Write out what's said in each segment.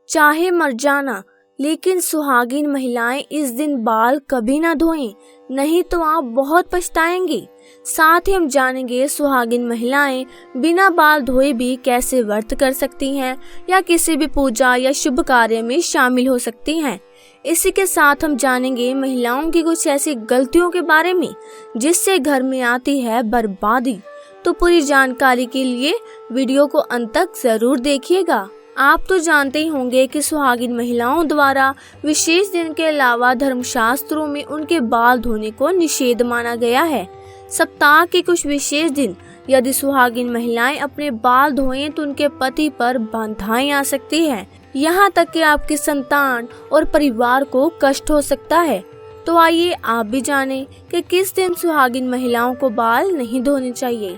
चाहे मर जाना, लेकिन सुहागिन महिलाएं इस दिन बाल कभी ना धोएं, नहीं तो आप बहुत पछताएंगी। साथ ही हम जानेंगे सुहागिन महिलाएं बिना बाल धोए भी कैसे व्रत कर सकती हैं या किसी भी पूजा या शुभ कार्य में शामिल हो सकती हैं। इसी के साथ हम जानेंगे महिलाओं की कुछ ऐसी गलतियों के बारे में जिससे घर में आती है बर्बादी। तो पूरी जानकारी के लिए वीडियो को अंत तक जरूर देखिएगा। आप तो जानते ही होंगे कि सुहागिन महिलाओं द्वारा विशेष दिन के अलावा धर्मशास्त्रों में उनके बाल धोने को निषेध माना गया है। सप्ताह के कुछ विशेष दिन यदि सुहागिन महिलाएं अपने बाल धोएं तो उनके पति पर बाधाएं आ सकती हैं। यहाँ तक कि आपकी संतान और परिवार को कष्ट हो सकता है। तो आइए आप भी जानें कि किस दिन सुहागिन महिलाओं को बाल नहीं धोने चाहिए।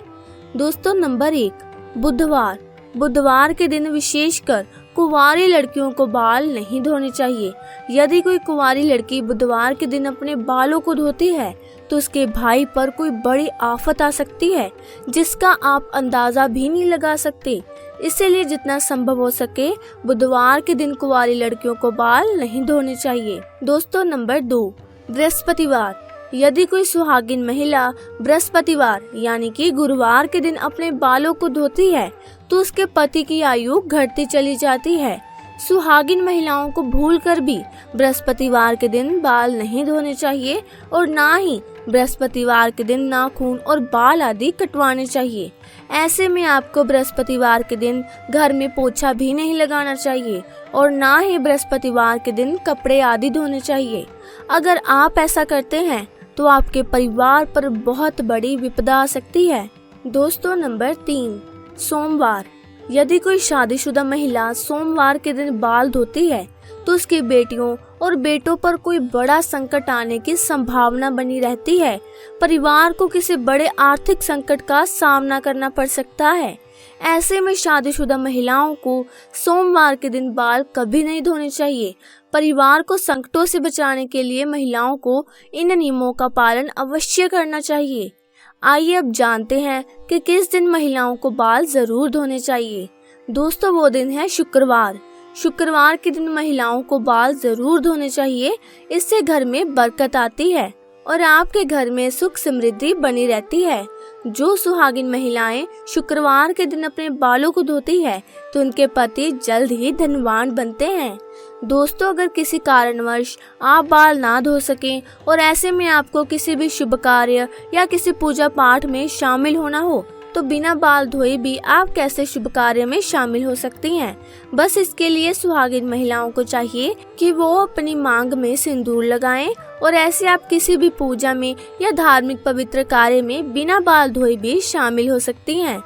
दोस्तों, नंबर 1, बुधवार। बुधवार के दिन विशेषकर कुंवारी लड़कियों को बाल नहीं धोने चाहिए। यदि कोई कुंवारी लड़की बुधवार के दिन अपने बालों को धोती है तो उसके भाई पर कोई बड़ी आफत आ सकती है जिसका आप अंदाजा भी नहीं लगा सकते। इसीलिए जितना संभव हो सके बुधवार के दिन कुंवारी लड़कियों को बाल नहीं धोने चाहिए। दोस्तों, नंबर 2, बृहस्पतिवार। यदि कोई सुहागिन महिला बृहस्पतिवार यानी कि गुरुवार के दिन अपने बालों को धोती है तो उसके पति की आयु घटती चली जाती है। सुहागिन महिलाओं को भूलकर भी बृहस्पतिवार के दिन बाल नहीं धोने चाहिए और ना ही बृहस्पतिवार के दिन नाखून और बाल आदि कटवाने चाहिए। ऐसे में आपको बृहस्पतिवार के दिन घर में पोछा भी नहीं लगाना चाहिए और ना ही बृहस्पतिवार के दिन कपड़े आदि धोने चाहिए। अगर आप ऐसा करते हैं तो आपके परिवार पर बहुत बड़ी विपदा आ सकती है। दोस्तों, नंबर 3, सोमवार। यदि कोई शादीशुदा महिला सोमवार के दिन बाल धोती है तो उसकी बेटियों और बेटों पर कोई बड़ा संकट आने की संभावना बनी रहती है। परिवार को किसी बड़े आर्थिक संकट का सामना करना पड़ सकता है। ऐसे में शादीशुदा महिलाओं को सोमवार के दिन बाल कभी नहीं धोने चाहिए। परिवार को संकटों से बचाने के लिए महिलाओं को इन नियमों का पालन अवश्य करना चाहिए। आइए अब जानते हैं कि किस दिन महिलाओं को बाल जरूर धोने चाहिए। दोस्तों, वो दिन है शुक्रवार। शुक्रवार के दिन महिलाओं को बाल जरूर धोने चाहिए। इससे घर में बरकत आती है और आपके घर में सुख समृद्धि बनी रहती है। जो सुहागिन महिलाएं शुक्रवार के दिन अपने बालों को धोती है तो उनके पति जल्द ही धनवान बनते हैं। दोस्तों, अगर किसी कारणवश आप बाल ना धो सकें और ऐसे में आपको किसी भी शुभ कार्य या किसी पूजा पाठ में शामिल होना हो तो बिना बाल धोए भी आप कैसे शुभ कार्य में शामिल हो सकती हैं। बस इसके लिए सुहागिन महिलाओं को चाहिए कि वो अपनी मांग में सिंदूर लगाएं और ऐसे आप किसी भी पूजा में या धार्मिक पवित्र कार्य में बिना बाल धोए भी शामिल हो सकती हैं।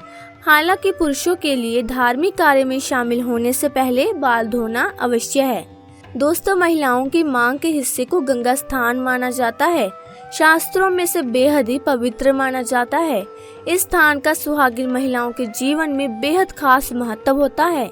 हालांकि पुरुषों के लिए धार्मिक कार्य में शामिल होने से पहले बाल धोना अवश्य है। दोस्तों, महिलाओं की मांग के हिस्से को गंगा स्थान माना जाता है। शास्त्रों में से बेहद ही पवित्र माना जाता है। इस स्थान का सुहागिन महिलाओं के जीवन में बेहद खास महत्व होता है।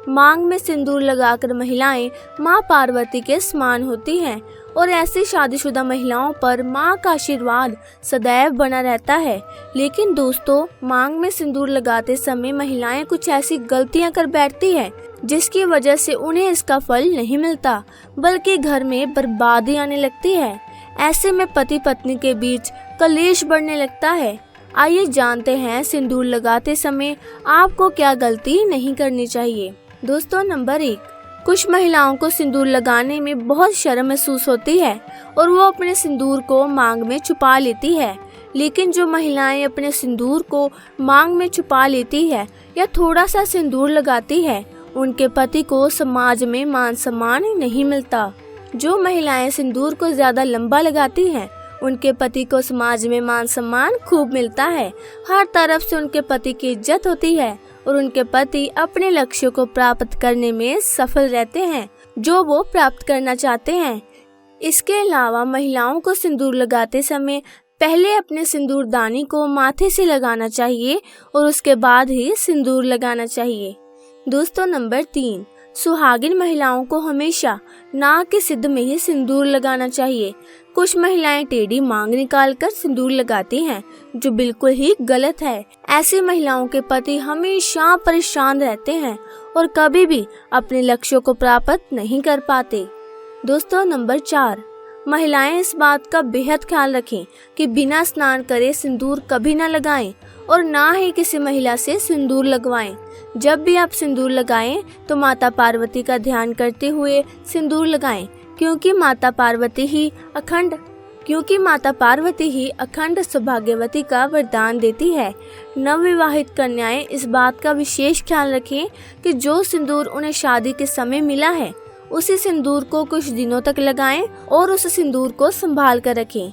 मांग में सिंदूर लगाकर महिलाएं मां पार्वती के समान होती हैं और ऐसी शादीशुदा महिलाओं पर मां का आशीर्वाद सदैव बना रहता है। लेकिन दोस्तों, मांग में सिंदूर लगाते समय महिलाएं कुछ ऐसी गलतियां कर बैठती हैं जिसकी वजह से उन्हें इसका फल नहीं मिलता बल्कि घर में बर्बादी आने लगती है। ऐसे में पति पत्नी के बीच कलेश बढ़ने लगता है। आइए जानते हैं सिंदूर लगाते समय आपको क्या गलती नहीं करनी चाहिए। दोस्तों, नंबर 1, कुछ महिलाओं को सिंदूर लगाने में बहुत शर्म महसूस होती है और वो अपने सिंदूर को मांग में छुपा लेती है। लेकिन जो महिलाएं अपने सिंदूर को मांग में छुपा लेती है या थोड़ा सा सिंदूर लगाती है उनके पति को समाज में मान सम्मान नहीं मिलता। जो महिलाएं सिंदूर को ज्यादा लंबा लगाती हैं उनके पति को समाज में मान सम्मान खूब मिलता है। हर तरफ से उनके पति की इज्जत होती है और उनके पति अपने लक्ष्यों को प्राप्त करने में सफल रहते हैं जो वो प्राप्त करना चाहते हैं। इसके अलावा महिलाओं को सिंदूर लगाते समय पहले अपने सिंदूरदानी को माथे से लगाना चाहिए और उसके बाद ही सिंदूर लगाना चाहिए। दोस्तों, नंबर 3, सुहागिन महिलाओं को हमेशा नाक के सिद्ध में ही सिंदूर लगाना चाहिए। कुछ महिलाएं टेढ़ी मांग निकालकर सिंदूर लगाती हैं, जो बिल्कुल ही गलत है। ऐसी महिलाओं के पति हमेशा परेशान रहते हैं और कभी भी अपने लक्ष्यों को प्राप्त नहीं कर पाते। दोस्तों, नंबर 4, महिलाएं इस बात का बेहद ख्याल रखें कि बिना स्नान करे सिंदूर कभी न लगाएं और ना ही किसी महिला से सिंदूर लगवाएं। जब भी आप सिंदूर लगाएं तो माता पार्वती का ध्यान करते हुए सिंदूर लगाएं, क्योंकि माता पार्वती ही अखंड सौभाग्यवती का वरदान देती है। नवविवाहित कन्याएं इस बात का विशेष ख्याल रखें कि जो सिंदूर उन्हें शादी के समय मिला है उसी सिंदूर को कुछ दिनों तक लगाएं और उस सिंदूर को संभाल कर रखें।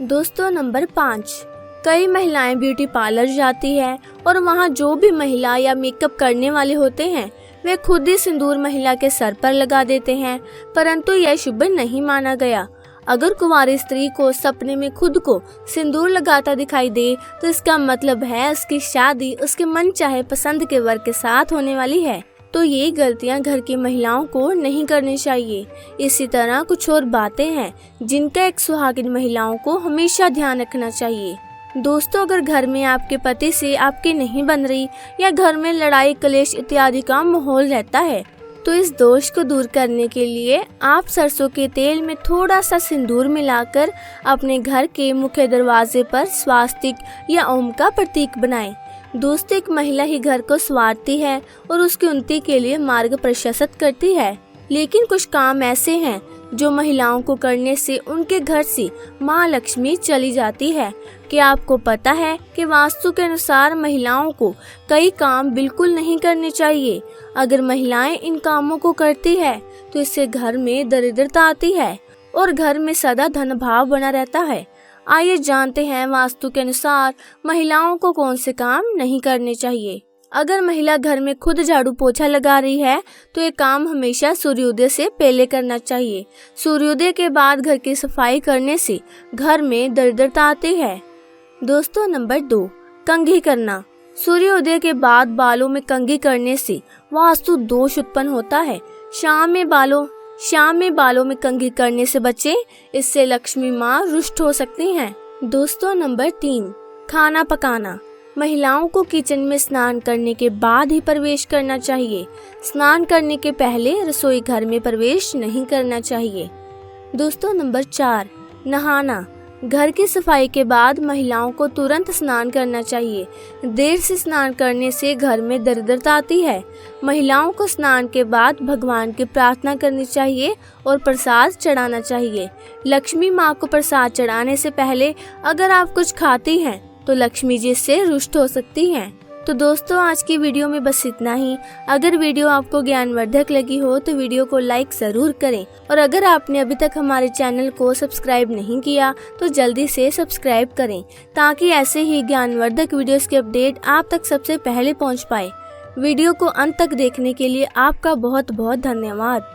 दोस्तों, नंबर 5, कई महिलाएं ब्यूटी पार्लर जाती है और वहां जो भी महिला या मेकअप करने वाले होते हैं वे खुद ही सिंदूर महिला के सर पर लगा देते हैं, परंतु यह शुभ नहीं माना गया। अगर कुंवारी स्त्री को सपने में खुद को सिंदूर लगाता दिखाई दे तो इसका मतलब है उसकी शादी उसके मन चाहे पसंद के वर के साथ होने वाली है। तो ये गलतियां घर की महिलाओं को नहीं करनी चाहिए। इसी तरह कुछ और बातें हैं जिनका एक सुहागिन महिलाओं को हमेशा ध्यान रखना चाहिए। दोस्तों, अगर घर में आपके पति से आपकी नहीं बन रही या घर में लड़ाई कलेश इत्यादि का माहौल रहता है तो इस दोष को दूर करने के लिए आप सरसों के तेल में थोड़ा सा सिंदूर मिलाकर अपने घर के मुख्य दरवाजे पर स्वास्तिक या ओम का प्रतीक बनाएं। दोस्तों, एक महिला ही घर को संवारती है और उसकी उन्नति के लिए मार्ग प्रशस्त करती है, लेकिन कुछ काम ऐसे हैं जो महिलाओं को करने से उनके घर से माँ लक्ष्मी चली जाती है। क्या आपको पता है कि वास्तु के अनुसार महिलाओं को कई काम बिल्कुल नहीं करने चाहिए। अगर महिलाएं इन कामों को करती है तो इससे घर में दरिद्रता आती है और घर में सदा धन भाव बना रहता है। आइए जानते हैं वास्तु के अनुसार महिलाओं को कौन से काम नहीं करने चाहिए। अगर महिला घर में खुद झाड़ू पोछा लगा रही है तो ये काम हमेशा सूर्योदय से पहले करना चाहिए। सूर्योदय के बाद घर की सफाई करने से घर में दरिद्रता आती है। दोस्तों, नंबर 2, कंघी करना। सूर्योदय के बाद बालों में कंघी करने से वास्तु दोष उत्पन्न होता है। शाम में बालों में कंघी करने से बचें, इससे लक्ष्मी माँ रुष्ट हो सकती हैं। दोस्तों, नंबर 3, खाना पकाना। महिलाओं को किचन में स्नान करने के बाद ही प्रवेश करना चाहिए। स्नान करने के पहले रसोई घर में प्रवेश नहीं करना चाहिए। दोस्तों, नंबर 4, नहाना। घर की सफाई के बाद महिलाओं को तुरंत स्नान करना चाहिए। देर से स्नान करने से घर में दरिद्रता आती है। महिलाओं को स्नान के बाद भगवान की प्रार्थना करनी चाहिए और प्रसाद चढ़ाना चाहिए। लक्ष्मी माँ को प्रसाद चढ़ाने से पहले अगर आप कुछ खाती हैं तो लक्ष्मी जी से रुष्ट हो सकती हैं। तो दोस्तों, आज की वीडियो में बस इतना ही। अगर वीडियो आपको ज्ञानवर्धक लगी हो तो वीडियो को लाइक जरूर करें और अगर आपने अभी तक हमारे चैनल को सब्सक्राइब नहीं किया तो जल्दी से सब्सक्राइब करें, ताकि ऐसे ही ज्ञानवर्धक वीडियोस के अपडेट आप तक सबसे पहले पहुंच पाए। वीडियो को अंत तक देखने के लिए आपका बहुत बहुत धन्यवाद।